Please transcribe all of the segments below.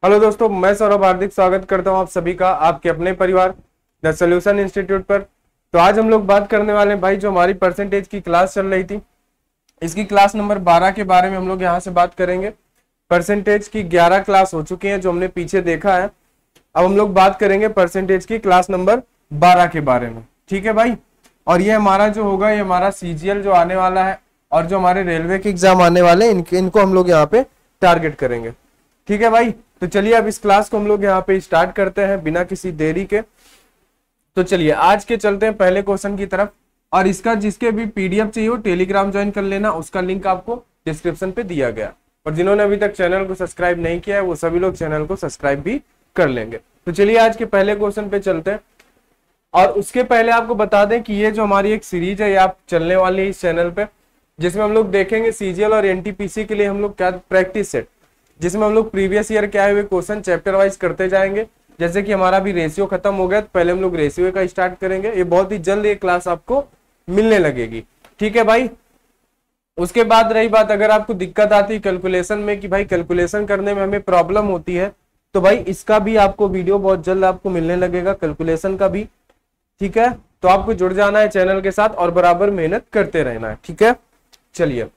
Hello दोस्तों, मैं सौरभ हार्दिक स्वागत करता हूं आप सभी का आपके अपने परिवार द सॉल्यूशन इंस्टीट्यूट पर। तो आज हम लोग बात करने वाले हैं भाई, जो हमारी परसेंटेज की क्लास चल रही थी, इसकी क्लास नंबर 12 के बारे में हम लोग यहां से बात करेंगे। परसेंटेज की 11 क्लास हो चुकी हैं जो हमने पीछे देखा है। अब हम लोग बात करेंगे परसेंटेज की क्लास नंबर 12 के बारे में। ठीक है भाई, और ये हमारा जो होगा, ये हमारा सीजीएल जो आने वाला है और जो हमारे रेलवे के एग्जाम आने वाले हैं, इनको हम लोग यहाँ पे टारगेट करेंगे। ठीक है भाई, तो चलिए अब इस क्लास को हम लोग यहाँ पे स्टार्ट करते हैं बिना किसी देरी के। तो चलिए आज के चलते हैं पहले क्वेश्चन की तरफ। और इसका जिसके भी पीडीएफ चाहिए हो टेलीग्राम ज्वाइन कर लेना, उसका लिंक आपको डिस्क्रिप्शन पे दिया गया। और जिन्होंने अभी तक चैनल को सब्सक्राइब नहीं किया है वो सभी लोग चैनल को सब्सक्राइब भी कर लेंगे। तो चलिए आज के पहले क्वेश्चन पे चलते हैं। और उसके पहले आपको बता दें कि ये जो हमारी एक सीरीज है ये आप चलने वाली है इस चैनल पे, जिसमें हम लोग देखेंगे सीजीएल और एनटीपीसी के लिए हम लोग क्या प्रैक्टिस सेट, जिसमें हम लोग प्रीवियस ईयर के आए हुए क्वेश्चन चैप्टर वाइज करते जाएंगे। जैसे कि हमारा भी रेशियो खत्म हो गया तो पहले हम लोग रेशियो का स्टार्ट करेंगे। ये बहुत ही जल्द ये क्लास आपको मिलने लगेगी। ठीक है भाई, उसके बाद रही बात, अगर आपको दिक्कत आती है कैलकुलेशन में कि भाई कैलकुलेशन करने में हमें प्रॉब्लम होती है, तो भाई इसका भी आपको वीडियो बहुत जल्द आपको मिलने लगेगा, कैलकुलेशन का भी। ठीक है, तो आपको जुड़ जाना है चैनल के साथ और बराबर मेहनत करते रहना है। ठीक है, चलिए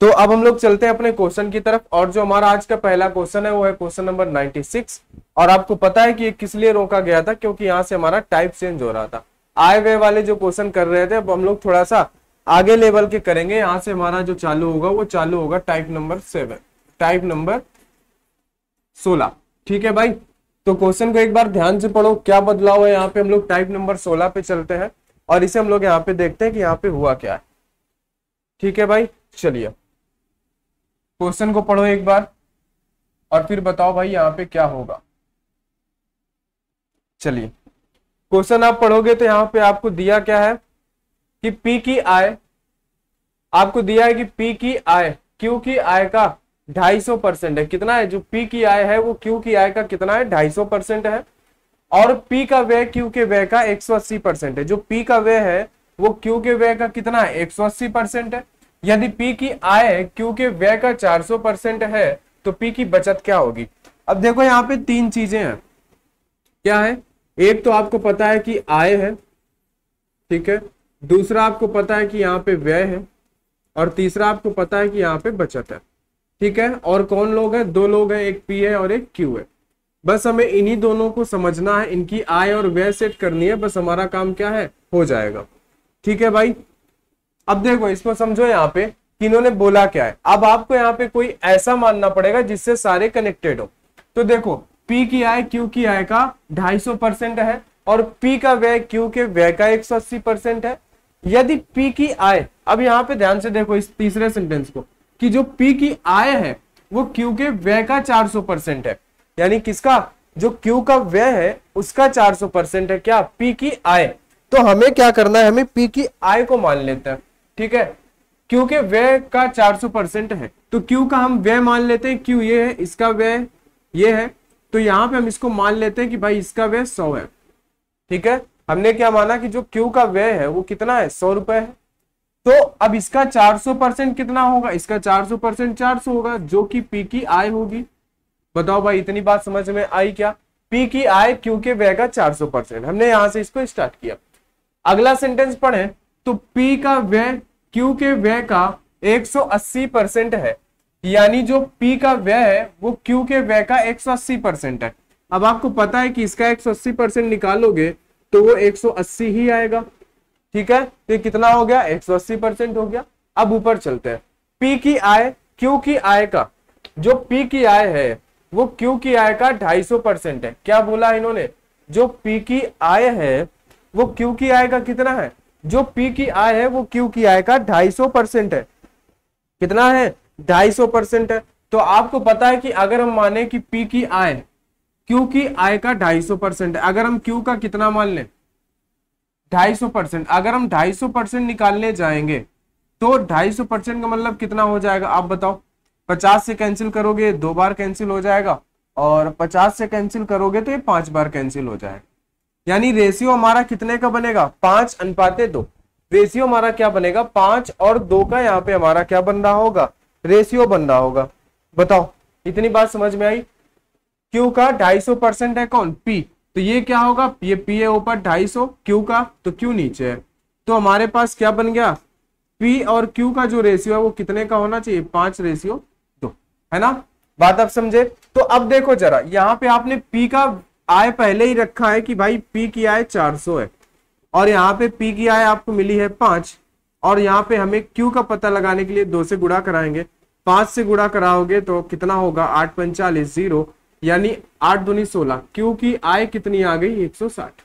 तो अब हम लोग चलते हैं अपने क्वेश्चन की तरफ। और जो हमारा आज का पहला क्वेश्चन है वो है क्वेश्चन नंबर 96। और आपको पता है कि ये किस लिए रोका गया था, क्योंकि यहाँ से हमारा टाइप चेंज हो रहा था। आए हुए वाले जो क्वेश्चन कर रहे थे अब हम लोग थोड़ा सा आगे लेवल के करेंगे। यहाँ से हमारा जो चालू होगा वो चालू होगा टाइप नंबर 7, टाइप नंबर 16। ठीक है भाई, तो क्वेश्चन को एक बार ध्यान से पढ़ो, क्या बदलाव है यहाँ पे। हम लोग टाइप नंबर 16 पे चलते हैं और इसे हम लोग यहाँ पे देखते हैं कि यहाँ पे हुआ क्या है। ठीक है भाई, चलिए क्वेश्चन को पढ़ो एक बार और फिर बताओ भाई यहाँ पे क्या होगा। चलिए क्वेश्चन आप पढ़ोगे तो यहाँ पे आपको दिया क्या है कि P की आय, आपको दिया है कि P की आय Q की आय का 250% है। कितना है? जो P की आय है वो Q की आय का कितना है? 250% है। और P का व्यय Q के व्यय का 180% है। जो P का व्यय है वो Q के व्यय का कितना है? 180% है। यदि P की आय Q के व्यय का 400% है तो P की बचत क्या होगी? अब देखो यहाँ पे तीन चीजें हैं। क्या है? एक तो आपको पता है कि आय है, ठीक है, दूसरा आपको पता है कि यहाँ पे व्यय है, और तीसरा आपको पता है कि यहाँ पे बचत है। ठीक है, और कौन लोग हैं? दो लोग हैं, एक P है और एक Q है। बस हमें इन्हीं दोनों को समझना है, इनकी आय और व्यय सेट करनी है, बस हमारा काम क्या है? हो जाएगा। ठीक है भाई, अब देखो इसको समझो यहाँ पे कि इन्होंने बोला क्या है। अब आपको यहाँ पे कोई ऐसा मानना पड़ेगा जिससे सारे कनेक्टेड हो। तो देखो P की आय Q की आय का 250% है और P का व्यय Q के व्यय का 180% है। यदि P की आय, अब यहाँ पे ध्यान से देखो इस तीसरे सेंटेंस को, कि जो P की आय है वो Q के व्यय का 400% है। यानी किसका? जो Q का व्यय है उसका 400% है क्या? P की आय। तो हमें क्या करना है? हमें P की आय को मान लेते हैं। ठीक है, Q के व्यय का 400% है तो Q का हम व्यय मान लेते हैं। Q ये है, इसका व्यय ये है, तो यहां पे हम इसको मान लेते हैं कि भाई इसका व्यय 100 है। ठीक है, हमने क्या माना कि जो Q का व्यय है वो कितना है? 100 रुपए है। तो अब इसका 400% कितना होगा? इसका 400% 400 होगा, जो कि P की आय होगी। बताओ भाई इतनी बात समझ में आई क्या? P की आय Q के व्यय का 400%। हमने यहां से इसको स्टार्ट किया। अगला सेंटेंस पढ़े तो P का व्यय Q के व्यय का 180% है। यानी जो P का व्यय है वो Q के व्यय का 180% है। अब आपको पता है कि इसका 180% निकालोगे तो वो 180 ही आएगा। ठीक है, तो ये कितना हो गया? 180% हो गया। अब ऊपर चलते हैं। P की आय Q की आय का, जो P की आय है वो Q की आय का 250% है। क्या बोला इन्होंने? जो P की आय है वो Q की आय का कितना है? जो P की आय है वो Q की आय का 250% है। कितना है? 250% है। तो आपको पता है कि अगर हम माने कि P की आय Q की आय का 250% है, अगर हम Q का कितना मान लें? 250%। अगर हम 250% निकालने जाएंगे तो 250% का मतलब कितना हो जाएगा? आप बताओ। 50 से कैंसिल करोगे 2 बार कैंसिल हो जाएगा, और 50 से कैंसिल करोगे तो ये 5 बार कैंसिल हो जाएगा। यानी रेशियो हमारा कितने का बनेगा? 5:2। रेशियो हमारा क्या बनेगा? 5 और 2 का यहाँ पे हमारा क्या बन रहा होगा? रेशियो बन रहा होगा। बताओ इतनी बात समझ में आई? क्यू का 250% है कौन, पी, तो ये क्या होगा, ये पी है ऊपर 250 क्यू का, तो क्यू नीचे है। तो हमारे पास क्या बन गया, पी और क्यू का जो रेशियो है वो कितने का होना चाहिए, 5:2, है ना। बात आप समझे। तो अब देखो जरा, यहाँ पे आपने पी का आय पहले ही रखा है कि भाई पी की आय 400 है, और यहाँ पे पी की आय आपको मिली है 5, और यहाँ पे हमें क्यू का पता लगाने के लिए 2 से गुणा कराएंगे। 5 से गुणा कराओगे तो कितना होगा, 8×45 0, यानी 8×2=16। क्यू की आय कितनी आ गई, 160।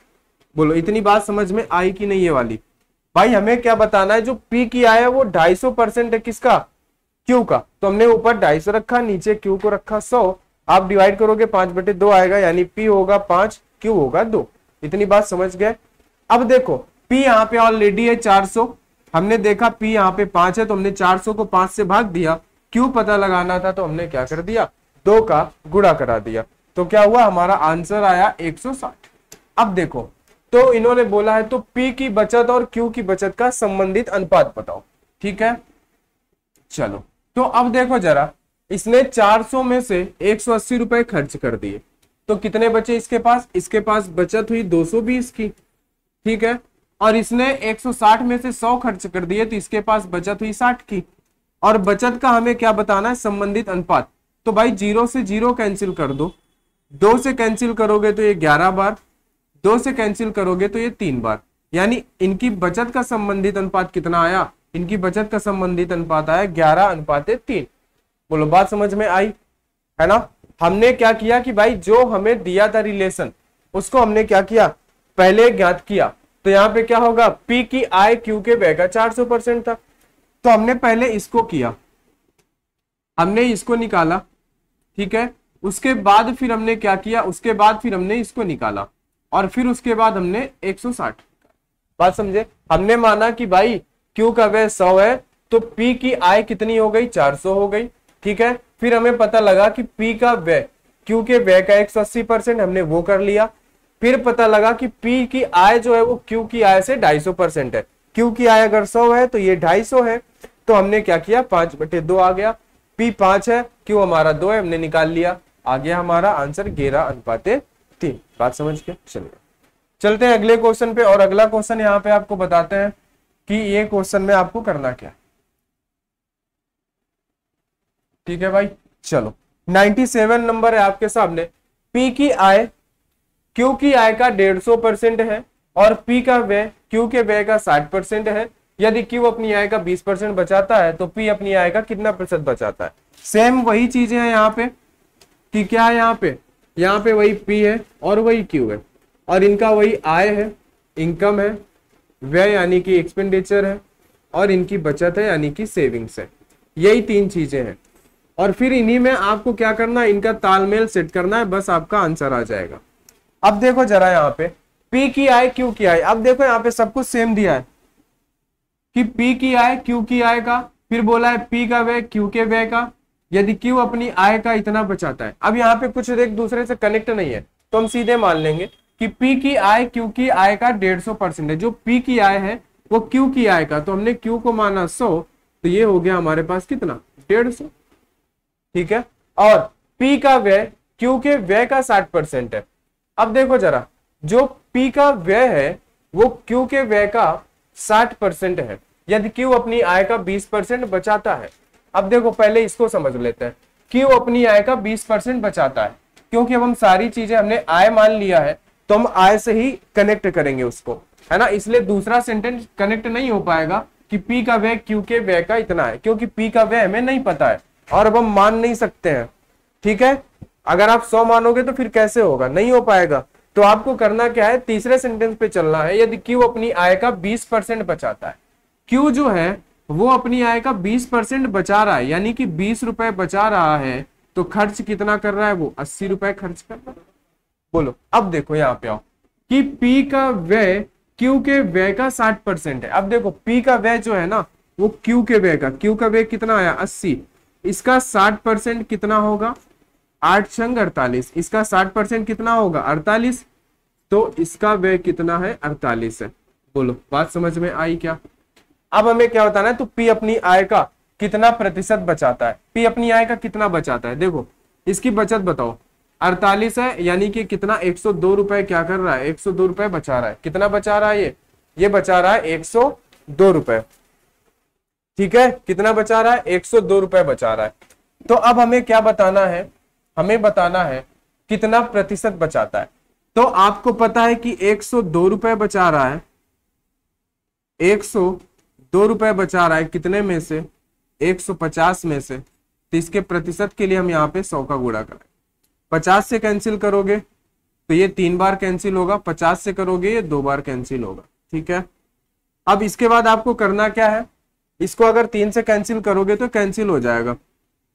बोलो इतनी बात समझ में आई कि नहीं ये वाली। भाई हमें क्या बताना है, जो पी की आय है वो 250% है किसका, क्यू का, तो हमने ऊपर 250 रखा, नीचे क्यू को रखा 100। आप डिवाइड करोगे 5/2 आएगा, यानी पी होगा 5, क्यू होगा 2। इतनी बात समझ गए। अब देखो पी यहाँ पे ऑलरेडी है 400, हमने देखा पी यहाँ पे 5 है, तो हमने 400 को 5 से भाग दिया। क्यू पता लगाना था तो हमने क्या कर दिया, 2 का गुणा करा दिया, तो क्या हुआ, हमारा आंसर आया 160। अब देखो, तो इन्होंने बोला है तो पी की बचत और क्यू की बचत का संबंधित अनुपात बताओ, ठीक है। चलो तो अब देखो जरा, इसने 400 में से 180 रुपए खर्च कर दिए, तो कितने बचे इसके पास बचत हुई 220 की, ठीक है। और इसने 160 में से 100 खर्च कर दिए, तो इसके पास बचत हुई 60 की। और बचत का हमें क्या बताना है, संबंधित अनुपात। तो भाई 0 से 0 कैंसिल कर दो, 2 से कैंसिल करोगे तो ये 11 बार, 2 से कैंसिल करोगे तो ये 3 बार, यानी इनकी बचत का संबंधित अनुपात कितना आया, इनकी बचत का संबंधित अनुपात आया 11:3। बोलो बात समझ में आई, है ना। हमने क्या किया कि भाई जो हमें दिया था रिलेशन, उसको हमने क्या किया, पहले ज्ञात किया। तो यहाँ पे क्या होगा, पी की आय क्यू के व्यय का 400% था, तो हमने पहले इसको किया, हमने इसको निकाला, ठीक है। उसके बाद फिर हमने क्या किया, उसके बाद फिर हमने इसको निकाला, और फिर उसके बाद हमने 160। बात समझे। हमने माना कि भाई क्यू का व्यय 100 है, तो पी की आय कितनी हो गई, 400 हो गई, ठीक है। फिर हमें पता लगा कि पी का व्यय क्यू के व्यय का 180%, हमने वो कर लिया। फिर पता लगा कि पी की आय जो है वो क्यू की आय से 250% है। क्यू की आय अगर 100 है तो ये 250 है, तो हमने क्या किया, 5/2 आ गया। पी 5 है, क्यू हमारा 2 है, हमने निकाल लिया, आ गया हमारा आंसर 11:3। बात समझ के चलिए चलते हैं अगले क्वेश्चन पे। और अगला क्वेश्चन यहाँ पे आपको बताते हैं कि ये क्वेश्चन में आपको करना क्या, ठीक है भाई। चलो 97 नंबर है आपके सामने। पी की आय क्यू की आय का 150% है, और पी का व्यय क्यू के व्यय का 60% है। यदि क्यू अपनी आय का 20% बचाता है, तो पी अपनी आय का कितना प्रतिशत बचाता है। सेम वही चीजें हैं यहाँ पे, कि क्या है यहाँ पे वही पी है और वही क्यू है, और इनका वही आय है, इनकम है, व्यय यानी कि एक्सपेंडिचर है, और इनकी बचत है यानी कि सेविंग्स है। यही 3 चीजें हैं, और फिर इन्हीं में आपको क्या करना है, इनका तालमेल सेट करना है, बस आपका आंसर आ जाएगा। अब देखो जरा यहाँ पे पी की आय क्यू की आय, अब देखो यहाँ पे सब कुछ सेम दिया है कि पी की आय क्यू की आय का, फिर बोला है पी का व्यय क्यू के व्यय का, यदि क्यू अपनी आय का इतना बचाता है। अब यहाँ पे कुछ एक दूसरे से कनेक्ट नहीं है, तो हम सीधे मान लेंगे कि पी की आय क्यू की आय का 150% है। जो पी की आय है वो क्यू की आय का, तो हमने क्यू को माना 100, तो ये हो गया हमारे पास कितना, 150, ठीक है। और पी का व्यय क्यू के व्यय का 60% है। अब देखो जरा, जो पी का व्यय है वो क्यू के व्यय का 60% है, यदि क्यू अपनी आय का 20% बचाता है। अब देखो पहले इसको समझ लेते हैं, क्यू अपनी आय का 20% बचाता है, क्योंकि अब हम सारी चीजें हमने आय मान लिया है, तो हम आय से ही कनेक्ट करेंगे उसको, है ना। इसलिए दूसरा सेंटेंस कनेक्ट नहीं हो पाएगा कि पी का व्यय क्यू के व्यय का इतना है, क्योंकि पी का व्यय हमें नहीं पता है, और अब हम मान नहीं सकते हैं, ठीक है। अगर आप 100 मानोगे तो फिर कैसे होगा, नहीं हो पाएगा। तो आपको करना क्या है, तीसरे सेंटेंस पे चलना है। यदि क्यू अपनी आय का 20% बचाता है, क्यू जो है वो अपनी आय का 20% बचा रहा है, यानी कि 20 रुपए बचा रहा है, तो खर्च कितना कर रहा है, वो 80 रुपए खर्च कर रहा है। बोलो अब देखो यहाँ पे आओ कि पी का व्यय क्यू के व्यय का 60% है। अब देखो पी का व्यय जो है ना वो क्यू के व्यय का, क्यू का व्यय कितना आया 80, इसका 60% कितना होगा, 8×48, इसका 60% कितना होगा 48, तो इसका व्यय कितना है 48 है। बोलो बात समझ में आई क्या। अब हमें क्या बताना है, तो पी अपनी आय का कितना प्रतिशत बचाता है, पी अपनी आय का कितना बचाता है। देखो इसकी बचत बताओ, 48 है, यानी कि कितना 102 रुपए क्या कर रहा है, 102 रुपए बचा रहा है। कितना बचा रहा है ये बचा रहा है 102 रुपए। ठीक है, कितना बचा रहा है, 102 रुपए बचा रहा है। तो अब हमें क्या बताना है, हमें बताना है कितना प्रतिशत बचाता है। तो आपको पता है कि 102 रुपए बचा रहा है, 102 रुपए बचा रहा है कितने में से, 150 में से। तो इसके प्रतिशत के लिए हम यहाँ पे 100 का गुणा करें। 50 से कैंसिल करोगे तो ये 3 बार कैंसिल होगा, 50 से करोगे ये 2 बार कैंसिल होगा। ठीक है, अब इसके बाद आपको करना क्या है, इसको अगर 3 से कैंसिल करोगे तो कैंसिल हो जाएगा।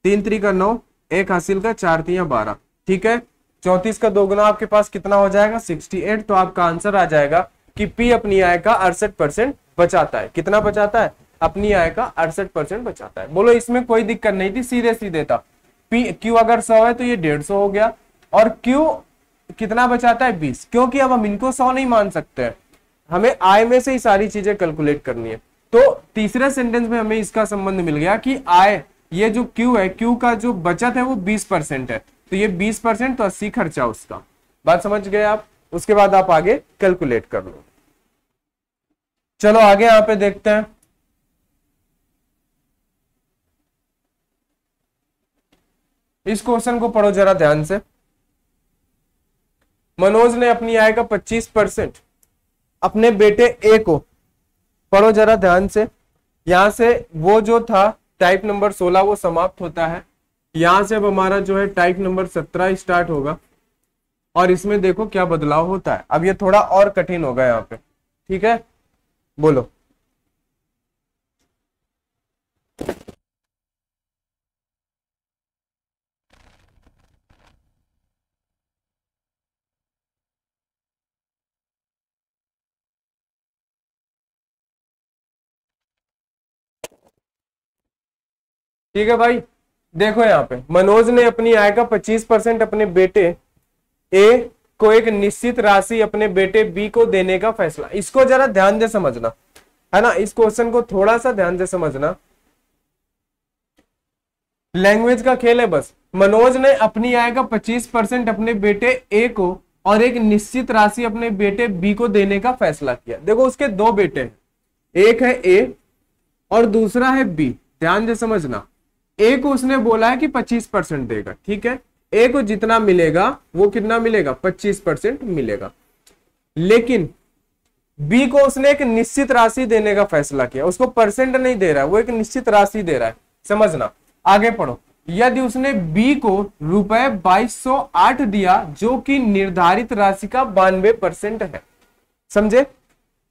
3 3 का 9, 1 हासिल का 4 3 12। ठीक है, 34 का 2 गुना आपके पास कितना हो जाएगा, 68। तो आपका आंसर आ जाएगा कि पी अपनी आय का 68% बचाता है। कितना बचाता है, अपनी आय का 68% बचाता है। बोलो, इसमें कोई दिक्कत नहीं थी, सीधे सीधे था। पी क्यू अगर 100 है तो ये 150 हो गया, और क्यू कितना बचाता है 20, क्योंकि अब हम इनको 100 नहीं मान सकते हैं, हमें आय में से ही सारी चीजें कैलकुलेट करनी है। तो तीसरे सेंटेंस में हमें इसका संबंध मिल गया कि आय, ये जो क्यू है, क्यू का जो बचत है वो 20% है। तो ये 20% तो 80 खर्चा उसका। बात समझ गए आप, उसके बाद आप आगे कैलकुलेट कर लो। चलो आगे यहां पे देखते हैं। इस क्वेश्चन को पढ़ो जरा ध्यान से। मनोज ने अपनी आय का 25% अपने बेटे ए को, पढ़ो जरा ध्यान से। यहां से वो जो था टाइप नंबर 16 वो समाप्त होता है। यहां से अब हमारा जो है टाइप नंबर 17 स्टार्ट होगा, और इसमें देखो क्या बदलाव होता है। अब ये थोड़ा और कठिन होगा यहाँ पे। ठीक है, बोलो। ठीक है भाई, देखो यहाँ पे मनोज ने अपनी आय का 25% अपने बेटे ए को एक निश्चित राशि अपने बेटे बी को देने का फैसला। इसको जरा ध्यान से समझना है ना, इस क्वेश्चन को थोड़ा सा ध्यान से समझना। लैंग्वेज का खेल है बस। मनोज ने अपनी आय का 25% अपने बेटे ए को और एक निश्चित राशि अपने बेटे बी को देने का फैसला किया। देखो उसके 2 बेटे हैं, एक है ए और दूसरा है बी। ध्यान से समझना, ए को उसने बोला है कि 25% देगा। ठीक है, ए को जितना मिलेगा वो कितना मिलेगा, 25% मिलेगा। लेकिन बी को उसने एक निश्चित राशि देने का फैसला किया, उसको परसेंट नहीं दे रहा है, वो एक निश्चित राशि दे रहा है। समझना, आगे पढ़ो। यदि उसने बी को रुपए 2208 दिया जो कि निर्धारित राशि का 92% है। समझे,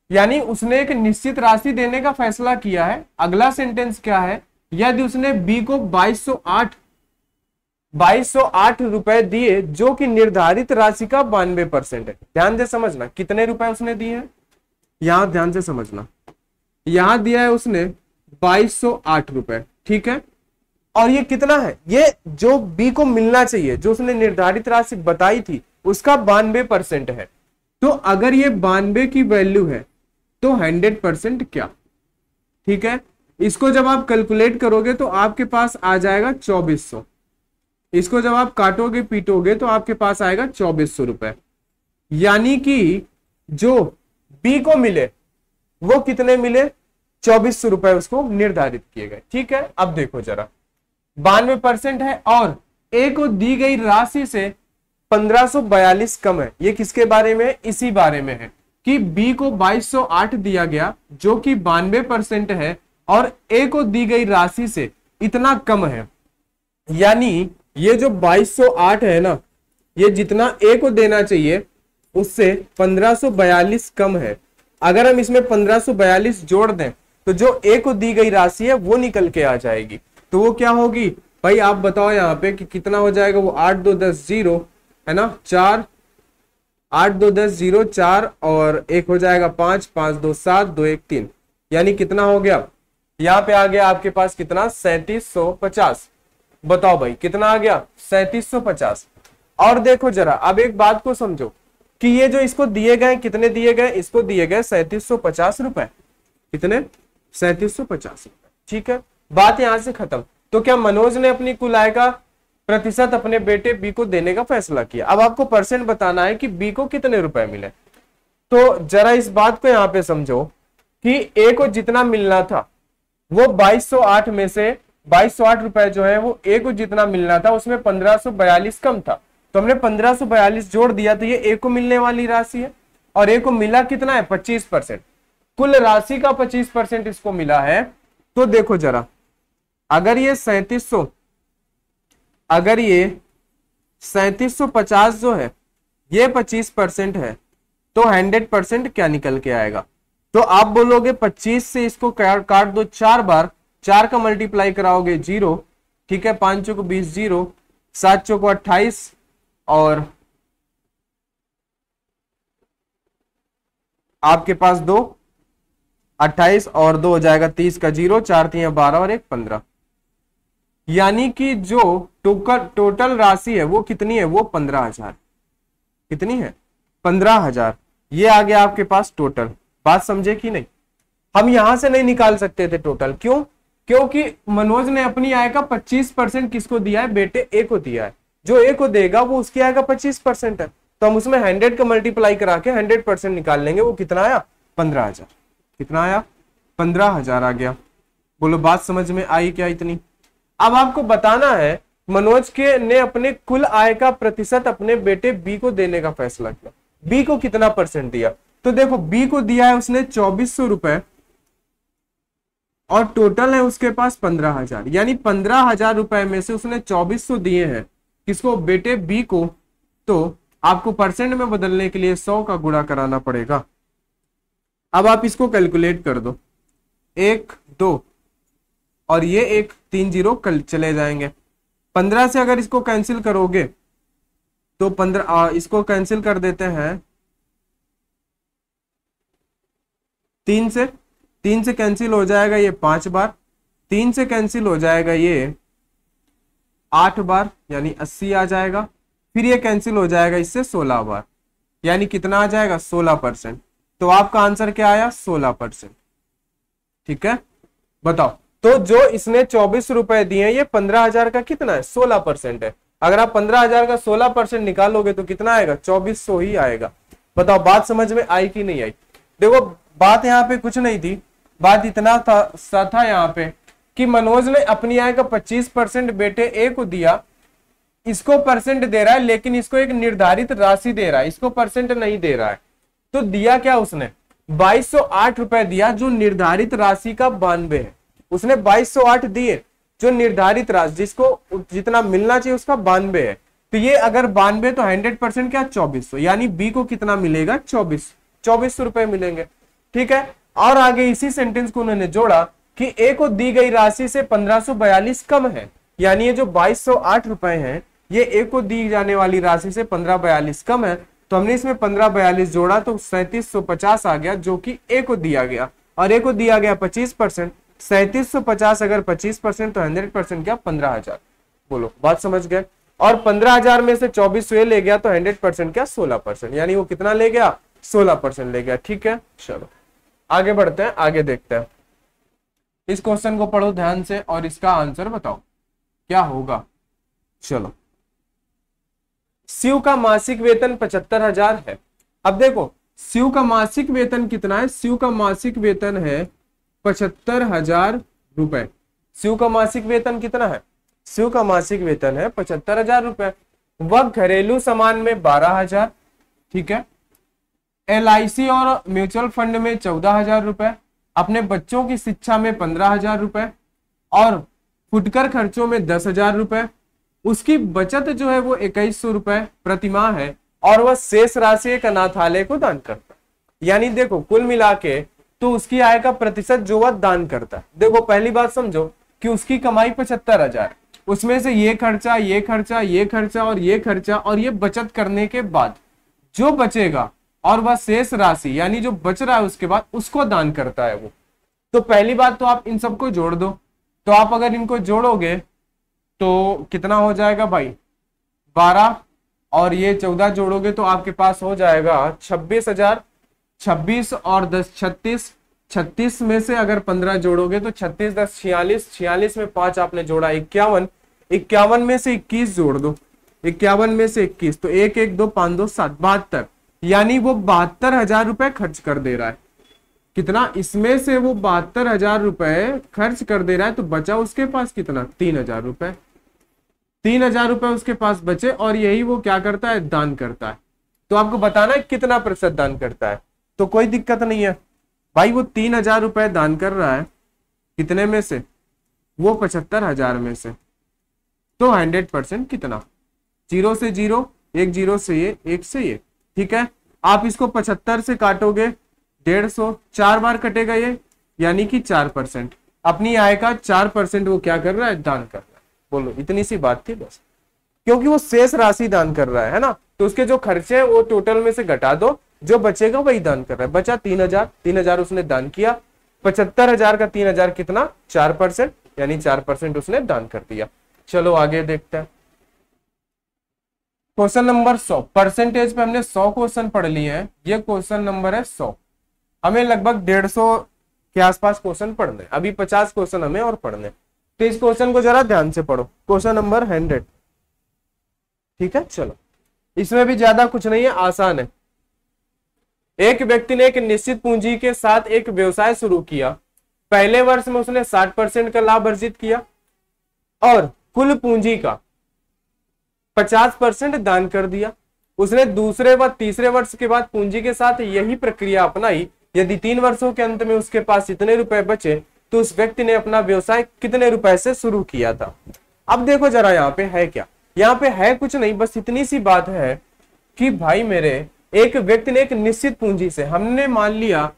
यानी उसने एक निश्चित राशि देने का फैसला किया है। अगला सेंटेंस क्या है, यदि उसने बी को 2208 रुपए दिए जो कि निर्धारित राशि का 92% है। ध्यान से समझना, कितने रुपए उसने दिए हैं, यहां ध्यान से समझना। यहां दिया है उसने 2208 रुपए। ठीक है, और ये कितना है, ये जो बी को मिलना चाहिए, जो उसने निर्धारित राशि बताई थी, उसका 92% है। तो अगर ये 92 की वैल्यू है तो 100% क्या। ठीक है, इसको जब आप कैलकुलेट करोगे तो आपके पास आ जाएगा 2400। इसको जब आप काटोगे पीटोगे तो आपके पास आएगा 2400 रुपए। यानी कि जो बी को मिले वो कितने मिले, 2400 रुपए उसको निर्धारित किए गए। ठीक है, अब देखो जरा, 92% है और ए को दी गई राशि से 1542 कम है। ये किसके बारे में, इसी बारे में है कि बी को 2208 दिया गया जो कि 92% है और ए को दी गई राशि से इतना कम है। यानी ये जो 2208 है ना, ये जितना ए को देना चाहिए उससे 1542 कम है। अगर हम इसमें 1542 जोड़ दें तो जो ए को दी गई राशि है वो निकल के आ जाएगी। तो वो क्या होगी भाई, आप बताओ यहाँ पे कि कितना हो जाएगा। वो 8 2 10 0 है ना, 4 8 2 10 0 4 और एक हो जाएगा 5 5 2 7 2 1 3, यानी कितना हो गया, यहाँ पे आ गया आपके पास कितना, 3750। बताओ भाई कितना आ गया, 3750। और देखो जरा, अब एक बात को समझो कि ये जो इसको दिए गए, कितने दिए गए, इसको दिए गए 3750 रुपए। कितने, 3750 रुपए। ठीक है, बात यहां से खत्म। तो क्या मनोज ने अपनी कुल आय का प्रतिशत अपने बेटे बी को देने का फैसला किया। अब आपको परसेंट बताना है कि बी को कितने रुपए मिले। तो जरा इस बात को यहां पे समझो कि ए को जितना मिलना था वो 2208 में से 2208 रुपए जो है वो ए को जितना मिलना था उसमें 1542 कम था, तो हमने 1542 जोड़ दिया, तो ये ए को मिलने वाली राशि है। और ए को मिला कितना है 25%, कुल राशि का 25% इसको मिला है। तो देखो जरा, अगर ये 3750 जो है ये 25% है तो 100% क्या निकल के आएगा। तो आप बोलोगे 25 से इसको काट दो 4 बार, 4 का मल्टीप्लाई कराओगे 0, ठीक है, 5 चौको 20 0, 7 चौको 28 और आपके पास 2 28 और 2 हो जाएगा 30 का 0, 4 3 12 और 1 15। यानी कि जो टोटल राशि है वो कितनी है, वो 15,000। कितनी है 15,000। ये आ गया आपके पास टोटल। बात समझे कि नहीं। हम यहां से नहीं निकाल सकते थे टोटल, क्यों, क्योंकि मनोज ने अपनी आय का 25% किसको दिया है, बेटे ए को दिया है। जो ए को देगा वो उसकी आय का 25% है, तो हम उसमें 100 का मल्टीप्लाई करा के 100% निकाल लेंगे। वो कितना आया 15,000। कितना आया 15,000 आ गया। बोलो बात समझ में आई क्या इतनी। अब आपको बताना है मनोज के ने अपने कुल आय का प्रतिशत अपने बेटे बी को देने का फैसला किया। बी को कितना परसेंट दिया, तो देखो बी को दिया है उसने 2400 रुपए और टोटल है उसके पास 15,000, यानी 15,000 रुपए में से उसने 2400 दिए हैं किसको, बेटे बी को। तो आपको परसेंट में बदलने के लिए 100 का गुणा कराना पड़ेगा। अब आप इसको कैलकुलेट कर दो, 1 2 और ये एक 3 0 कल चले जाएंगे। 15 से अगर इसको कैंसिल करोगे तो 15, इसको कैंसिल कर देते हैं 3 से कैंसिल हो जाएगा ये 5 बार, 3 से कैंसिल हो जाएगा ये 8 बार यानी 80 आ जाएगा, फिर ये कैंसिल हो जाएगा इससे 16 बार, यानी कितना आ जाएगा 16%। तो आपका आंसर क्या आया 16%। ठीक है, बताओ। तो जो इसने 24 रुपए दिए ये 15,000 का कितना है 16% है। अगर आप 15,000 का 16% निकालोगे तो कितना आएगा 2400 ही आएगा। बताओ बात समझ में आई कि नहीं आई। देखो बात यहाँ पे कुछ नहीं थी, बात इतना था यहाँ पे कि मनोज ने अपनी आय का 25% बेटे ए को दिया, इसको परसेंट दे रहा है लेकिन इसको एक निर्धारित राशि दे रहा है, इसको परसेंट नहीं दे रहा है। तो दिया क्या उसने 2208 रुपए दिया जो निर्धारित राशि का 92 है। उसने 2208 दिए जो निर्धारित राशि जिसको जितना मिलना चाहिए उसका 92 है। तो ये अगर 92 तो 100% क्या 2400, यानी बी को कितना मिलेगा 2400 रुपए मिलेंगे। ठीक है, और आगे इसी सेंटेंस को उन्होंने जोड़ा कि ए को दी गई राशि से 1542 कम है, यानी ये जो 2208 रुपए हैं ये ए को दी जाने वाली राशि से 1542 कम है। तो हमने इसमें 1542 जोड़ा तो 3750 आ गया जो कि ए को दिया गया, और ए को दिया गया 25%। 3750 अगर 25% तो 100% क्या 15,000। बोलो बात समझ गए। और 15,000 में से 2400 ले गया तो 100% क्या 16%, यानी वो कितना ले गया 16% ले गया। ठीक है, चलो आगे बढ़ते हैं, आगे देखते हैं। इस क्वेश्चन को पढ़ो ध्यान से और इसका आंसर बताओ क्या होगा। चलो, शिव का मासिक वेतन 75,000 है। अब देखो शिव का मासिक वेतन कितना है, शिव का मासिक वेतन है 75,000 रुपए। शिव का मासिक वेतन कितना है, शिव का मासिक वेतन है 75,000 रुपए। वह घरेलू सामान में 12,000, ठीक है, LIC और म्यूचुअल फंड में 14,000 रुपए, अपने बच्चों की शिक्षा में 15,000 रुपए और फुटकर खर्चों में 10,000 रुपए। उसकी बचत जो है वो 2100 रुपए प्रतिमाह है और वह शेष राशि एक अनाथालय को दान करता है। यानी देखो कुल मिला के तो उसकी आय का प्रतिशत जो वह दान करता है। देखो पहली बात समझो कि उसकी कमाई 75,000, उसमें से ये खर्चा ये खर्चा ये खर्चा और ये खर्चा और ये बचत करने के बाद जो बचेगा और वह शेष राशि यानी जो बच रहा है उसके बाद उसको दान करता है वो। तो पहली बात तो आप इन सबको जोड़ दो, तो आप अगर इनको जोड़ोगे तो कितना हो जाएगा भाई 12 और ये 14 जोड़ोगे तो आपके पास हो जाएगा 26,000। 26 और 10 36, 36 में से अगर 15 जोड़ोगे तो 36 10 46, 46 में 5 आपने जोड़ा 51, 51 में से 21 जोड़ दो, 51 में से 21 तो 1 1 2 5 2 7 72, यानी वो 72,000 रुपए खर्च कर दे रहा है। कितना? इसमें से वो 72,000 रुपए खर्च कर दे रहा है, तो बचा उसके पास कितना? 3,000 रुपए। 3,000 रुपए उसके पास बचे और यही वो क्या करता है? दान करता है। तो आपको बताना है कितना प्रतिशत दान करता है, तो कोई दिक्कत नहीं है भाई। वो 3,000 रुपए दान कर रहा है, कितने में से? वो 75,000 में से। तो 100% कितना? 0 से 0, 1 0 से ये, 1 से ये, ठीक है। आप इसको 75 से काटोगे 150, 4 बार कटेगा ये, यानी कि 4%। अपनी आय का 4% वो क्या कर रहा है? दान कर रहा है। बोलो, इतनी सी बात थी बस, क्योंकि वो शेष राशि दान कर रहा है ना, तो उसके जो खर्चे हैं वो टोटल में से घटा दो, जो बचेगा वही दान कर रहा है। बचा 3,000, 3,000 उसने दान किया। 75,000 का 3,000 कितना? 4%, यानी 4% उसने दान कर दिया। चलो आगे देखते हैं। Question number 100। परसेंटेज पे हमने 100 क्वेश्चन पढ़ लिए हैं, ये क्वेश्चन नंबर है 100। हमें लगभग 150 के आसपास क्वेश्चन पढ़ने, अभी 50 क्वेश्चन हमें और पढ़ने। तो इस क्वेश्चन को जरा ध्यान से पढ़ो, क्वेश्चन नंबर 100, ठीक है। चलो, इसमें भी ज्यादा कुछ नहीं है, आसान है। एक व्यक्ति ने एक निश्चित पूंजी के साथ एक व्यवसाय शुरू किया। पहले वर्ष में उसने 60% का लाभ अर्जित किया और कुल पूंजी का 50% दान कर दिया। उसने दूसरे व तीसरे वर्ष के बाद पूंजी के साथ यही प्रक्रिया अपनाई। यदि 3 वर्षों के अंत में उसके पास इतने रुपए बचे तो उस व्यक्ति ने अपना व्यवसाय कितने रुपए से शुरू किया था। अब देखो जरा, यहाँ पे है क्या? यहाँ पे है कुछ नहीं, बस इतनी सी बात है कि भाई मेरे, एक व्यक्ति ने एक निश्चित पूंजी से, हमने मान लिया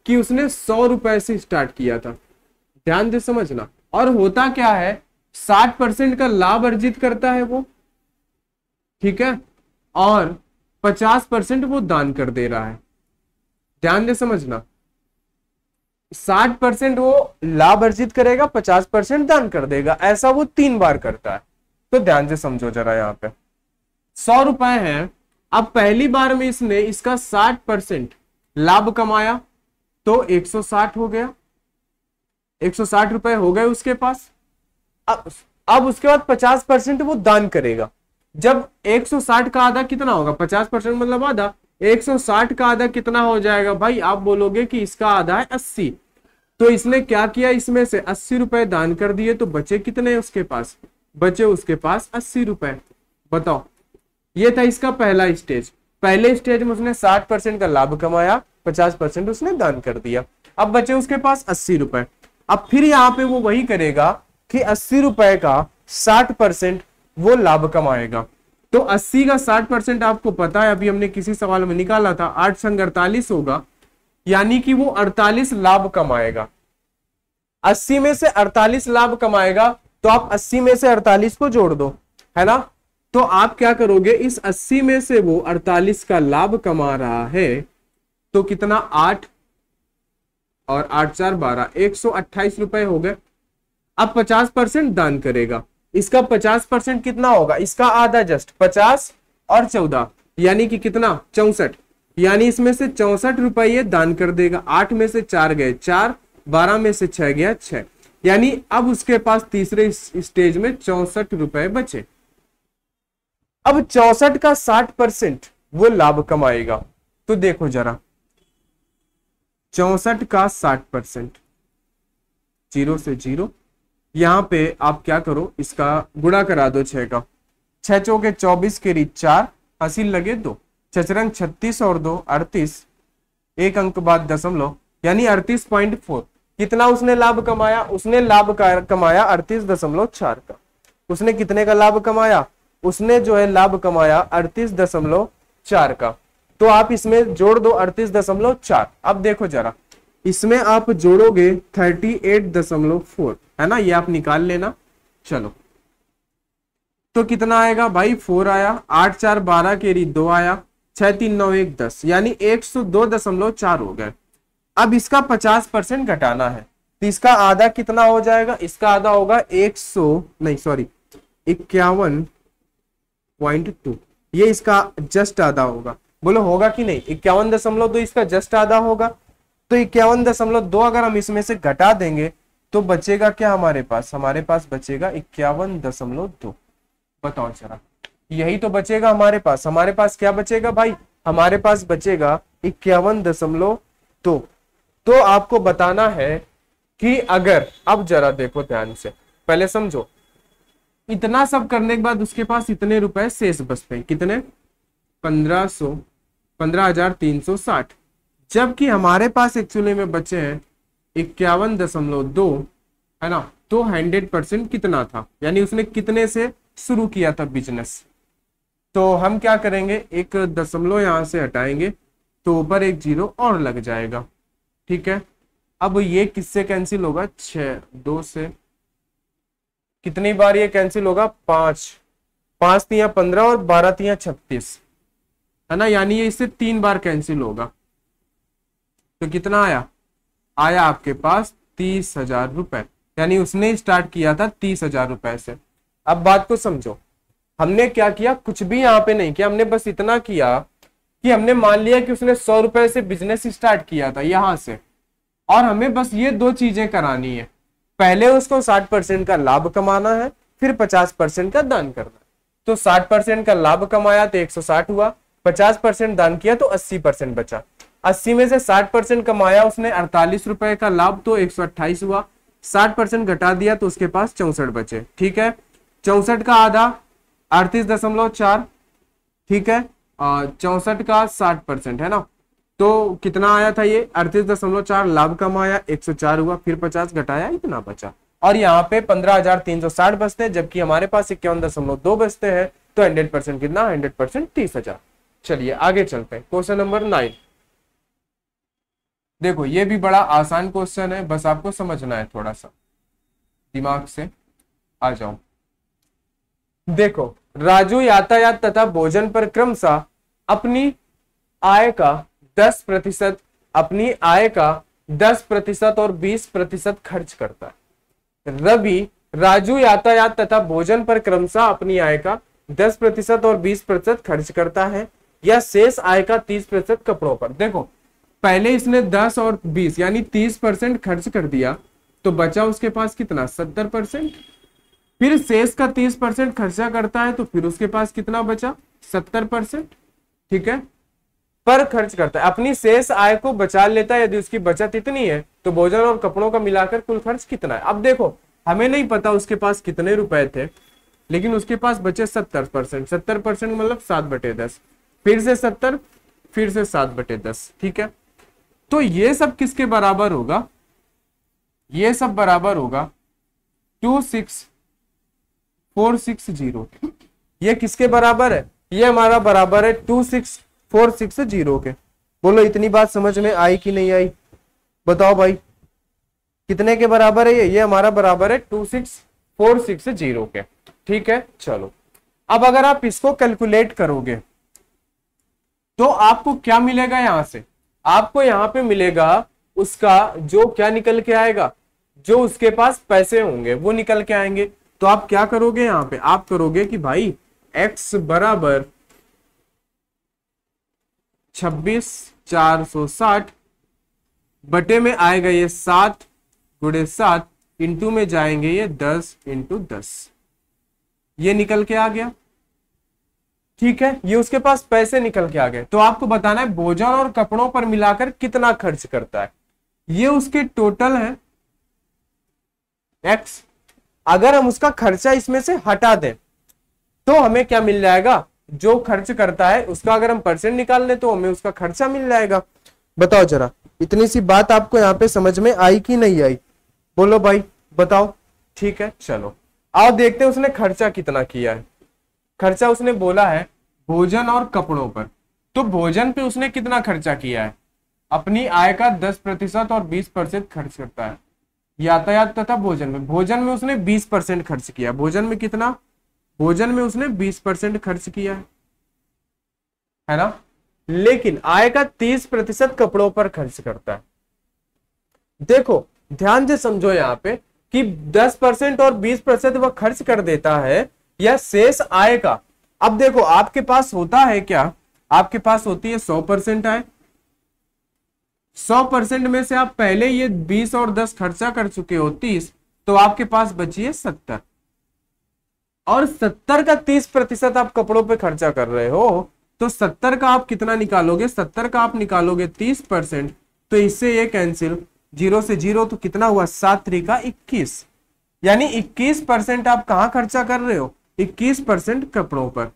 कि उसने 100 रुपए से स्टार्ट किया था, ध्यान से समझना। और होता क्या है, 60% का लाभ अर्जित करता है वो, ठीक है, और 50% वो दान कर दे रहा है। ध्यान से समझना, 60% वो लाभ अर्जित करेगा, 50% दान कर देगा, ऐसा वो 3 बार करता है। तो ध्यान से समझो जरा, यहाँ पे 100 रुपए है। अब पहली बार में इसने इसका 60% लाभ कमाया तो 160 हो गया, 160 रुपए हो गए उसके पास। अब उसके बाद 50% वो दान करेगा। जब 160 का आधा कितना होगा? 50% मतलब आधा। 160 का आधा कितना हो जाएगा भाई? आप बोलोगे कि इसका आधा है 80। तो इसने क्या किया, इसमें से 80 रुपए दान कर दिए, तो बचे कितने उसके पास? बचे उसके पास 80 रुपए। बताओ, ये था इसका पहला स्टेज। पहले स्टेज में उसने 60% का लाभ कमाया, 50% उसने दान कर दिया। अब बचे उसके पास 80 रुपए। अब फिर यहाँ पे वो वही करेगा कि 80 रुपए का 60% वो लाभ कमाएगा। तो 80 का 60% आपको पता है, अभी हमने किसी सवाल में निकाला था, 8 संग 48 होगा, यानी कि वो 48 लाभ कमाएगा। 80 में से 48 लाभ कमाएगा, तो आप 80 में से 48 को जोड़ दो, है ना। तो आप क्या करोगे, इस 80 में से वो 48 का लाभ कमा रहा है, तो कितना? 8 और 8 4 12, 128 रुपए हो गए। अब 50% दान करेगा। इसका 50% कितना होगा? इसका आधा, जस्ट 50 और 14, यानी कि कितना? 64। यानी इसमें से 64 रुपए ये दान कर देगा। 8 में से 4 गए 4, 12 में से 6 गया 6, यानी अब उसके पास तीसरे स्टेज में 64 रुपए बचे। अब 64 का 60% वो लाभ कमाएगा। तो देखो जरा, 64 का 60%, 0 से 0, यहां पे आप क्या करो, इसका गुणा करा दो 6 का। 6 चौके 24 के रीत 4, हासिल लगे 2, 6 36 और 2 38, एक अंक बाद दशमलव, यानी 38.4। कितना उसने लाभ कमाया? उसने लाभ कमाया 38.4 का। उसने कितने का लाभ कमाया? उसने जो है लाभ कमाया 38.4 का। तो आप इसमें जोड़ दो 38.4। अब देखो जरा, इसमें आप जोड़ोगे 38.4, है ना, ये आप निकाल लेना। चलो, तो कितना आएगा भाई? 4 आया, 8 4 12 के रीत 2 आया, 6 3 9 1 10, यानी 102.4 हो गए। अब इसका 50% घटाना है, तो इसका आधा कितना हो जाएगा? इसका आधा होगा 51.2, ये इसका जस्ट आधा होगा। बोलो होगा कि नहीं? 51.2 इसका जस्ट आधा होगा। तो 51.2 अगर हम इसमें से घटा देंगे तो बचेगा क्या हमारे पास बचेगा 51.2। बताओ जरा, यही तो बचेगा हमारे पास क्या बचेगा भाई, हमारे पास बचेगा 51.2। तो आपको बताना है कि अगर, अब जरा देखो ध्यान से, पहले समझो, इतना सब करने के बाद उसके पास इतने रुपए शेष बचते हैं, कितने, 15,360, जबकि हमारे पास एक्चुअली में बचे हैं 51.2, है ना। तो 100% कितना था, यानी उसने कितने से शुरू किया था बिजनेस। तो हम क्या करेंगे, एक दशमलव यहां से हटाएंगे तो ऊपर एक जीरो और लग जाएगा, ठीक है। अब ये किससे कैंसिल होगा, 2 से कितनी बार ये कैंसिल होगा, 5, 5 तिया 15 और 12 तिया 36, है ना, यानी ये इससे 3 बार कैंसिल होगा। तो कितना आया, आया आपके पास 30,000 रुपए, यानी उसने स्टार्ट किया था 30,000 रुपए से। अब बात को समझो, हमने क्या किया, कुछ भी यहाँ पे नहीं किया, हमने बस इतना किया कि हमने मान लिया कि उसने 100 रुपए से बिजनेस स्टार्ट किया था यहां से, और हमें बस ये 2 चीजें करानी है, पहले उसको 60% का लाभ कमाना है, फिर 50% का दान करना है। तो 60% का लाभ कमाया तो 160 हुआ, 50% दान किया तो 80% बचा, 80 में से 60% कमाया उसने 48 रुपए का लाभ तो 128 हुआ, 60% घटा दिया तो उसके पास 64 बचे, ठीक है। 64 का आधा 38.4, ठीक है, 64 का 60%, है ना। तो कितना आया था ये 38.4, लाभ कमाया 104 हुआ, फिर 50 घटाया इतना बचा, और यहाँ पे 15,360 बचते हैं, जबकि हमारे पास 51.2 बचते हैं। तो 100% कितना, 100% 30,000। चलिए आगे चलते हैं, क्वेश्चन नंबर 9। देखो ये भी बड़ा आसान क्वेश्चन है, बस आपको समझना है, थोड़ा सा दिमाग से आ जाओ। देखो, राजू यातायात तथा भोजन पर क्रमशः अपनी आय का 10%, अपनी आय का 10% और 20% खर्च करता है। रवि राजू यातायात तथा भोजन पर क्रमशः अपनी आय का 10% और 20% खर्च करता है, या शेष आय का 30% कपड़ों पर। देखो पहले इसने 10 और 20 यानी 30% खर्च कर दिया, तो बचा उसके पास कितना, 70%। फिर शेष का 30% खर्चा करता है, तो फिर उसके पास कितना बचा, 70%, ठीक है, पर खर्च करता है, अपनी शेष आय को बचा लेता है। यदि उसकी बचत इतनी है तो भोजन और कपड़ों का मिलाकर कुल खर्च कितना है। अब देखो हमें नहीं पता उसके पास कितने रुपए थे, लेकिन उसके पास बचे 70%, 70% मतलब 7/10, फिर से 70, फिर से 7/10, ठीक है। तो ये सब किसके बराबर होगा, ये सब बराबर होगा 26,460। ये किसके बराबर है, ये हमारा बराबर है 26,460 के। बोलो इतनी बात समझ में आई कि नहीं आई, बताओ भाई, कितने के बराबर है ये हमारा बराबर है 26,460 के, ठीक है। चलो अब अगर आप इसको कैलकुलेट करोगे तो आपको क्या मिलेगा, यहां से आपको यहां पे मिलेगा उसका जो क्या निकल के आएगा, जो उसके पास पैसे होंगे वो निकल के आएंगे। तो आप क्या करोगे, यहां पे आप करोगे कि भाई x बराबर 26,460 बटे में आएगा ये 7 × 7, इंटू में जाएंगे ये 10 × 10, ये निकल के आ गया, ठीक है। ये उसके पास पैसे निकल के आ गए। तो आपको बताना है भोजन और कपड़ों पर मिलाकर कितना खर्च करता है, ये उसके टोटल है x। अगर हम उसका खर्चा इसमें से हटा दें तो हमें क्या मिल जाएगा, जो खर्च करता है उसका अगर हम परसेंट निकाल लें तो हमें उसका खर्चा मिल जाएगा। बताओ जरा, इतनी सी बात आपको यहाँ पे समझ में आई कि नहीं आई, बोलो भाई बताओ, ठीक है। चलो आओ देखते हैं उसने खर्चा कितना किया है। खर्चा उसने बोला है भोजन और कपड़ों पर, तो भोजन पे उसने कितना खर्चा किया है, अपनी आय का 10% और 20% खर्च करता है। यातायात तथा भोजन में उसने 20% खर्च किया। भोजन में कितना, भोजन में उसने 20% खर्च किया है ना, लेकिन आय का 30% कपड़ों पर खर्च करता है। देखो ध्यान से समझो यहाँ पे कि 10% और 20% वह खर्च कर देता है या शेष आय का। अब देखो आपके पास होता है क्या, आपके पास होती है 100% आय, 100% में से आप पहले ये 20 और 10 खर्चा कर चुके हो 30, तो आपके पास बची है 70। और 70 का 30% आप कपड़ों पे खर्चा कर रहे हो, तो 70 का आप कितना निकालोगे, 70 का आप निकालोगे 30%, तो इससे ये कैंसिल, 0 से 0 तो कितना हुआ, 7 त्रिका 21, यानी 21% आप कहाँ खर्चा कर रहे हो, 21% कपड़ों पर।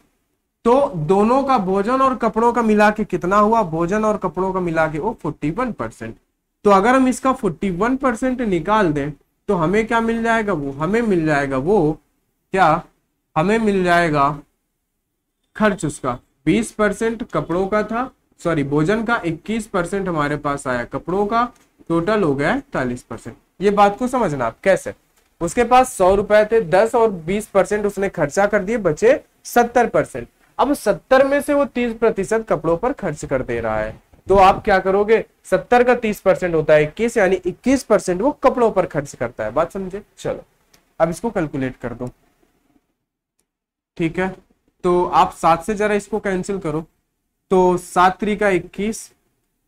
तो दोनों का भोजन और कपड़ों का मिला के कितना हुआ, भोजन और कपड़ों का मिला के वो 41%। तो अगर हम इसका 41% निकाल दें तो हमें क्या मिल जाएगा, वो हमें मिल जाएगा, वो क्या हमें मिल जाएगा खर्च उसका 20% कपड़ों का था, सॉरी भोजन का, 21% हमारे पास आया कपड़ों का, टोटल हो गया 40%। ये बात को समझना आप कैसे, उसके पास 100 रुपए थे, 10 और 20% उसने खर्चा कर दिए, बचे 70%। अब 70 में से वो 30% कपड़ों पर खर्च कर दे रहा है, तो आप क्या करोगे, 70 का 30% होता है 21, यानी 21% वो कपड़ों पर खर्च करता है। बात समझे? चलो अब इसको कैलकुलेट कर दो। ठीक है, तो आप 7 से जरा इसको कैंसिल करो, तो 7 त्रिका 21,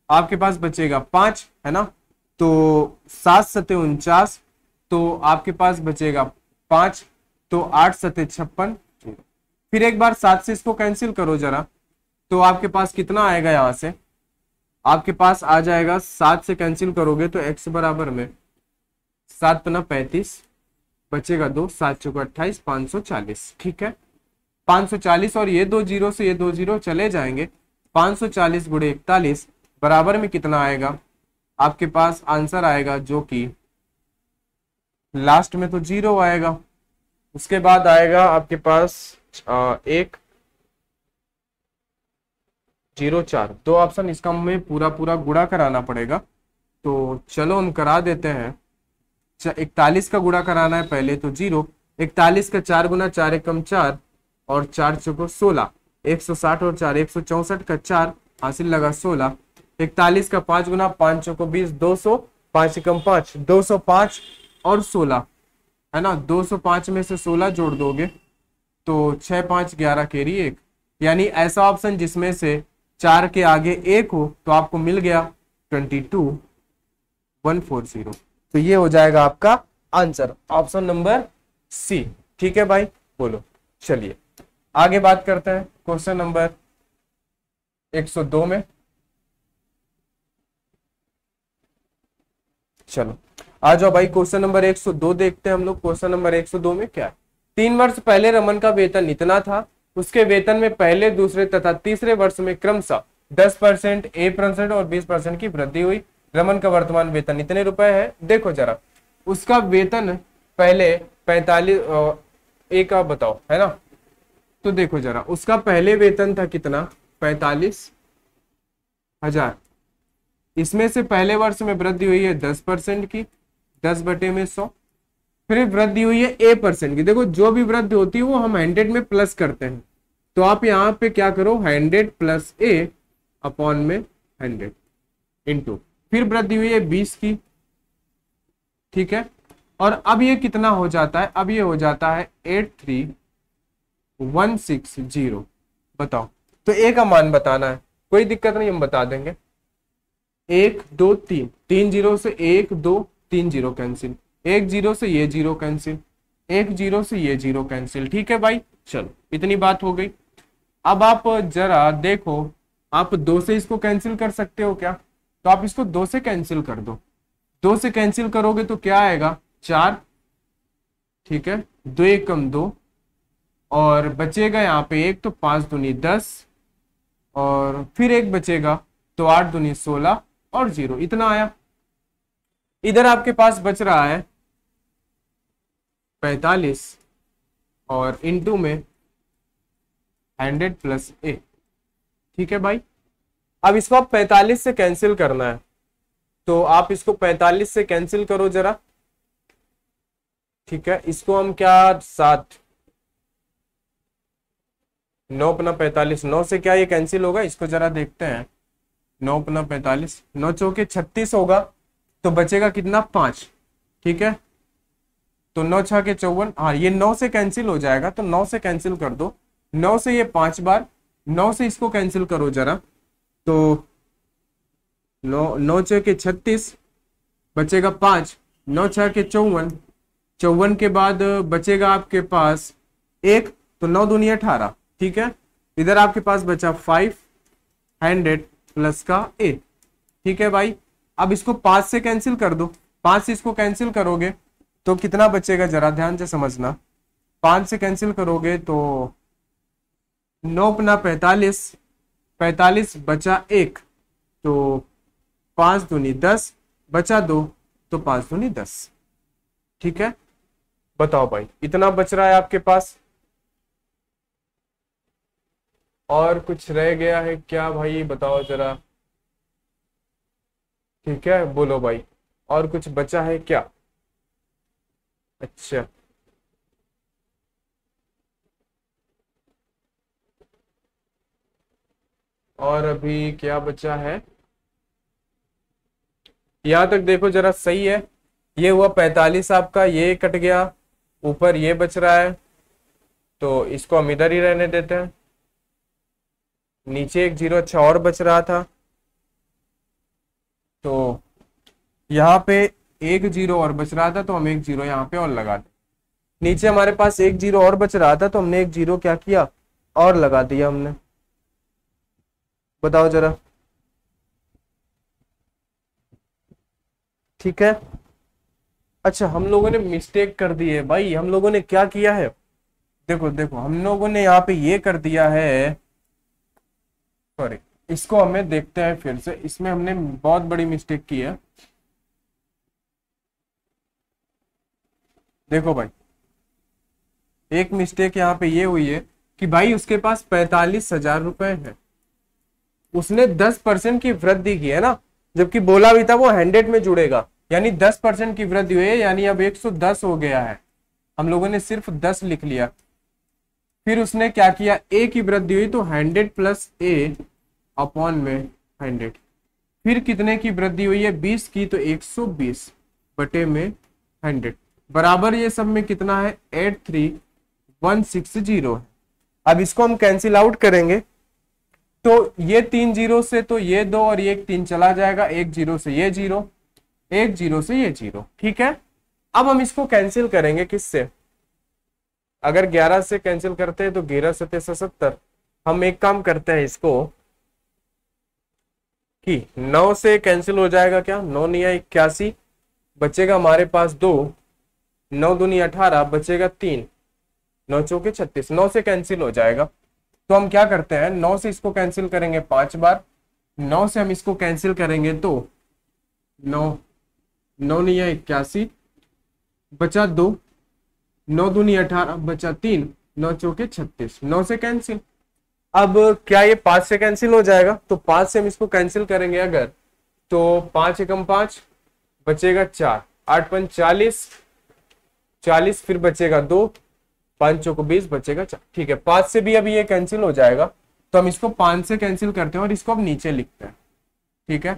आपके पास बचेगा 5, है ना, तो 7 सते 49, तो आपके पास बचेगा 5, तो 8 सते 56। फिर एक बार 7 से इसको कैंसिल करो जरा, तो आपके पास कितना आएगा, यहां से आपके पास आ जाएगा, 7 से कैंसिल करोगे तो x बराबर में 7 पना 35, बचेगा 2, 7 चौका 28, 540। ठीक है, 540 और ये 2 जीरो से ये 2 जीरो चले जाएंगे, 540 गुणे 41 बराबर में कितना आएगा, आपके पास आंसर आएगा जो कि लास्ट में तो 0 आएगा, उसके बाद आएगा आपके पास 1 0 4, 2 ऑप्शन, इसका हमें पूरा पूरा गुणा कराना पड़ेगा, तो चलो हम करा देते हैं। 41 का गुणा कराना है पहले, तो 0, 41 का 4 गुना 4 एकम 4 और 4 चौको 16, 160 और 4 164 का 4 हासिल लगा 16, 41 का 5 गुना 5 चौको 20, 200, 5 एकम 5 205 और 16, है ना, 205 में से 16 जोड़ दोगे तो 6 5 11 केरी 1, यानी ऐसा ऑप्शन जिसमें से 4 के आगे 1 हो तो आपको मिल गया 22140। तो ये हो जाएगा आपका आंसर, ऑप्शन नंबर सी। ठीक है भाई, बोलो। चलिए आगे बात करते हैं क्वेश्चन नंबर 102 में। चलो आ जाओ भाई, क्वेश्चन नंबर 102 देखते हैं हम लोग। क्वेश्चन नंबर 102 में क्या है, 3 वर्ष पहले रमन का वेतन इतना था, उसके वेतन में पहले, दूसरे तथा तीसरे वर्ष में क्रमशः 10%, 1% और 20% की वृद्धि हुई। रमन का वर्तमान वेतन इतने रुपए है। देखो जरा, उसका वेतन पहले 45 एक आप बताओ, है ना, तो देखो जरा, उसका पहले वेतन था कितना, 45,000। इसमें से पहले वर्ष में वृद्धि हुई है 10% की, 10/100। फिर वृद्धि हुई है A% की। देखो जो भी वृद्धि होती है वो हम 100 में प्लस करते हैं, तो आप यहाँ पे क्या करो, 100 प्लस A अपॉन में 100 इंटू, फिर वृद्धि हुई है 20 की। ठीक है, और अब ये कितना हो जाता है, अब ये हो जाता है 83160। बताओ, तो A का मान बताना है, कोई दिक्कत नहीं, हम बता देंगे। 1 2 3, 3 जीरो से 1 2 3 जीरो कैंसिल, 1 जीरो से ये जीरो कैंसिल, 1 जीरो से ये जीरो कैंसिल। ठीक है भाई, चलो इतनी बात हो गई। अब आप जरा देखो, आप 2 से इसको कैंसिल कर सकते हो क्या, तो आप इसको 2 से कैंसिल कर दो। 2 से कैंसिल करोगे तो क्या आएगा, 4। ठीक है, 2 एकम 2 और बचेगा यहाँ पे 1, तो 5 दूनी 10 और फिर 1 बचेगा, तो 8 दूनी 16 और 0, इतना आया। इधर आपके पास बच रहा है 45 और इनटू में 100 प्लस A। ठीक है भाई, अब इसको आप 45 से कैंसिल करना है, तो आप इसको 45 से कैंसिल करो जरा। ठीक है, इसको हम क्या 7 9 अपना 45, 9 से क्या ये कैंसिल होगा, इसको जरा देखते हैं। 9 अपना 45, 9 चौके 36 होगा, तो बचेगा कितना, 5। ठीक है, तो 9 6 के 54, हाँ ये 9 से कैंसिल हो जाएगा, तो 9 से कैंसिल कर दो। 9 से ये 5 बार, 9 से इसको कैंसिल करो जरा, तो नौ चौके 36, बचेगा 5, 9 6 के 54, 54 के बाद बचेगा आपके पास 1, तो 9 दूनी 18, ठीक है। इधर आपके पास बचा 500 प्लस का a, ठीक है भाई। अब इसको 5 से कैंसिल कर दो, 5 से इसको कैंसिल करोगे तो कितना बचेगा, जरा ध्यान से समझना। 5 से कैंसिल करोगे तो 9 अपना 45, 45 बचा 1, तो 5 दूनी 10, बचा 2, तो 5 दूनी 10, ठीक है। बताओ भाई, इतना बच रहा है आपके पास, और कुछ रह गया है क्या भाई, बताओ जरा। ठीक है, बोलो भाई, और कुछ बचा है क्या। अच्छा, और अभी क्या बचा है, यहां तक देखो जरा, सही है। ये हुआ 45 आपका, ये कट गया, ऊपर ये बच रहा है, तो इसको हम इधर ही रहने देते हैं। नीचे एक जीरो अच्छा और बच रहा था, तो यहाँ पे एक जीरो और बच रहा था, तो हम एक जीरो यहाँ पे और लगा दें। नीचे हमारे पास एक जीरो और बच रहा था, तो हमने एक जीरो क्या किया, और लगा दिया हमने। बताओ जरा, ठीक है। अच्छा, हम लोगों ने मिस्टेक कर दी है भाई, हम लोगों ने क्या किया है, देखो देखो, हम लोगों ने यहाँ पे ये कर दिया है, सॉरी, इसको हमें देखते हैं फिर से, इसमें हमने बहुत बड़ी मिस्टेक की है। देखो भाई, एक मिस्टेक यहाँ पे ये हुई है कि भाई उसके पास 45,000 रुपए है, उसने 10% की वृद्धि की है ना, जबकि बोला भी था वो 100 में जुड़ेगा, यानी 10% की वृद्धि हुई है, यानी अब 110 हो गया है। हम लोगों ने सिर्फ 10 लिख लिया। फिर उसने क्या किया, ए की वृद्धि हुई तो 100 प्लस ए अपॉन में 100। फिर कितने की वृद्धि हुई है, 20 की, तो 120 बटे में 100 बराबर ये सब में कितना है, 83160 है। अब इसको हम कैंसिल आउट करेंगे, तो ये 3 जीरो से तो ये 2 और ये 3 चला जाएगा, 1 जीरो से ये जीरो, 1 जीरो से ये जीरो, ठीक है। अब हम इसको कैंसिल करेंगे किससे, अगर 11 से कैंसिल करते हैं तो 11 सत्ते 70। हम एक काम करते हैं इसको कि 9 से कैंसिल हो जाएगा क्या, 9 नहीं 81, बचेगा हमारे पास 2, 9 दूनी 18, बचेगा 3, 9 चौके 36, 9 से कैंसिल हो जाएगा। तो हम क्या करते हैं, 9 से इसको कैंसिल करेंगे 5 बार, 9 से हम इसको कैंसिल करेंगे तो 9, 9 नहीं 81, बचा 2, 9 दूनी 18, बचा 3, 9 चौके 36, 9 से कैंसिल। अब क्या ये 5 से कैंसिल हो जाएगा, तो 5 से हम इसको कैंसिल करेंगे अगर, तो 5 एकम 5, बचेगा 4, 8 पंच 40, 40 फिर बचेगा 2, 5 चौको 20, बचेगा 4, ठीक है। 5 से भी अभी ये कैंसिल हो जाएगा, तो हम इसको 5 से कैंसिल करते हैं और इसको अब नीचे लिखते हैं, ठीक है।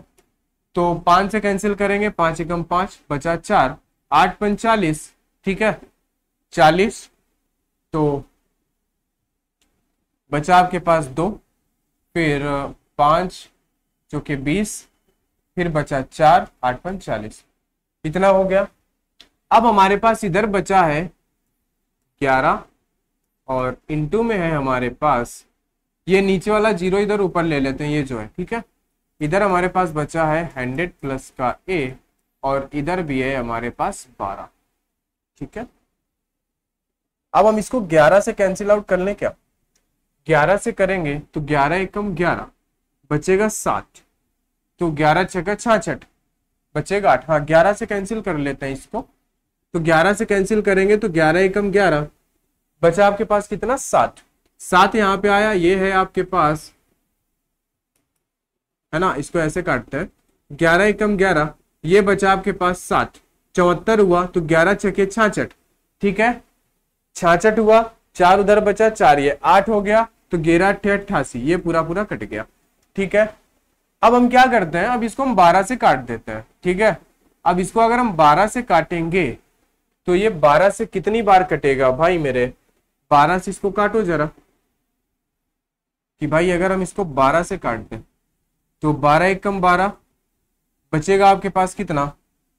तो 5 से कैंसिल करेंगे, 5 एकम 5, बचा 4, 8 पंच 40, ठीक है, 40, तो बचा आपके पास 2, फिर 5 चौके 20, फिर बचा 4, 8 पंच 40, इतना हो गया। अब हमारे पास इधर बचा है 11 और इनटू में है हमारे पास, ये नीचे वाला जीरो इधर ऊपर ले लेते हैं, ये जो है, ठीक है। इधर हमारे पास बचा है 100 प्लस का a, और इधर भी है हमारे पास 12, ठीक है। अब हम इसको 11 से कैंसिल आउट कर लें क्या, 11 से करेंगे तो 11 एकम 11, बचेगा 7, तो 11 छक्का 66, बचेगा 8। हाँ, 11 से कैंसिल कर लेते हैं इसको, तो 11 से कैंसिल करेंगे तो 11 एकम 11, बचा आपके पास कितना, 7, 7 यहाँ पे आया, ये है आपके पास, है ना, इसको ऐसे काटते हैं, 11 एकम 11, ये बचा आपके पास 7, 74 हुआ, तो 11 छक्के 66, ठीक है, 66 हुआ, 4 उधर बचा, 4 ये 8 हो गया, तो 11 8 88, ये पूरा पूरा कट गया, ठीक है। अब हम क्या करते हैं, अब इसको हम 12 से काट देते हैं, ठीक है। अब इसको अगर हम 12 से काटेंगे तो ये 12 से कितनी बार कटेगा भाई मेरे, 12 से इसको काटो जरा, कि भाई अगर हम इसको 12 से काट दें तो 12 एकम 12, बचेगा आपके पास कितना,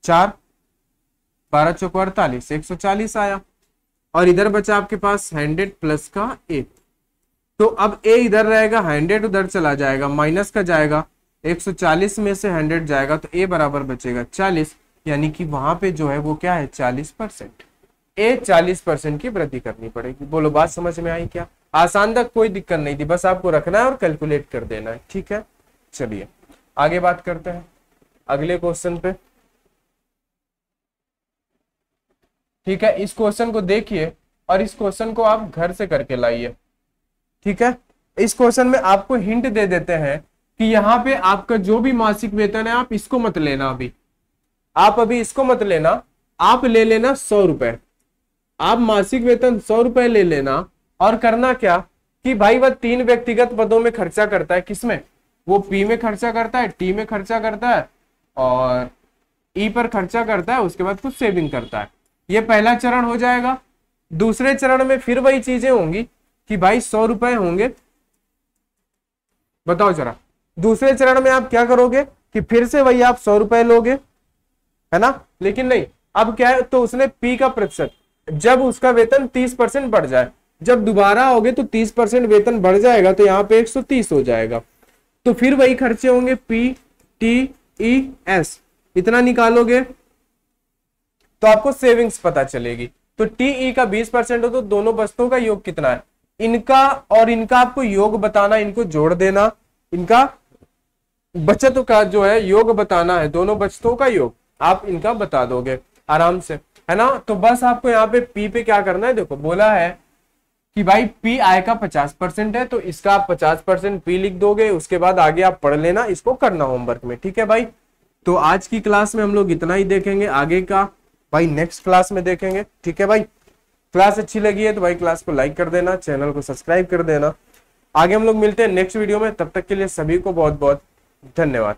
4, 12 चौक 48, 140 आया। और इधर बचा आपके पास 100 प्लस का a। तो अब a इधर रहेगा, 100 उधर चला जाएगा, माइनस का जाएगा, 140 में से 100 जाएगा, तो a बराबर बचेगा 40, यानी कि वहां पे जो है वो क्या है 40%। a 40% की वृद्धि करनी पड़ेगी। बोलो बात समझ में आई क्या? आसान तक, कोई दिक्कत नहीं थी, बस आपको रखना है और कैलकुलेट कर देना है। ठीक है, चलिए आगे बात करते हैं अगले क्वेश्चन पे। ठीक है, इस क्वेश्चन को देखिए और इस क्वेश्चन को आप घर से करके लाइए। ठीक है, इस क्वेश्चन में आपको हिंट दे देते हैं कि यहाँ पे आपका जो भी मासिक वेतन है आप इसको मत लेना, आप अभी इसको मत लेना, आप ले लेना 100 रुपए। आप मासिक वेतन 100 रुपए ले लेना और करना क्या कि भाई वह 3 व्यक्तिगत पदों में खर्चा करता है। किसमें? वो पी में खर्चा करता है, टी में खर्चा करता है और ई पर खर्चा करता है, उसके बाद कुछ सेविंग करता है। ये पहला चरण हो जाएगा। दूसरे चरण में फिर वही चीजें होंगी कि भाई 100 रुपए होंगे। बताओ जरा, दूसरे चरण में आप क्या करोगे कि फिर से वही आप 100 रुपए लोगे, है ना? लेकिन नहीं, अब क्या है, तो उसने पी का प्रतिशत, जब उसका वेतन 30% बढ़ जाए, जब दोबारा होगे तो 30% वेतन बढ़ जाएगा, तो यहाँ पे 130 हो जाएगा। तो फिर वही खर्चे होंगे, पी टी ई एस, इतना निकालोगे तो आपको सेविंग्स पता चलेगी। तो टीई का 20% हो तो दोनों बचतों का योग कितना है, इनका और इनका आपको योग बताना, इनको जोड़ देना, इनका बचत का जो है योग बताना है, दोनों बचतों का योग आप इनका बता दोगे आराम से, है ना? तो बस आपको यहाँ पे पी पे क्या करना है, देखो बोला है कि भाई पी आय का 50% है, तो इसका आप 50% पी लिख दोगे, उसके बाद आगे आप पढ़ लेना, इसको करना होमवर्क में। ठीक है भाई, तो आज की क्लास में हम लोग इतना ही देखेंगे, आगे का भाई नेक्स्ट क्लास में देखेंगे। ठीक है भाई, क्लास अच्छी लगी है तो भाई क्लास को लाइक कर देना, चैनल को सब्सक्राइब कर देना। आगे हम लोग मिलते हैं नेक्स्ट वीडियो में, तब तक के लिए सभी को बहुत बहुत धन्यवाद।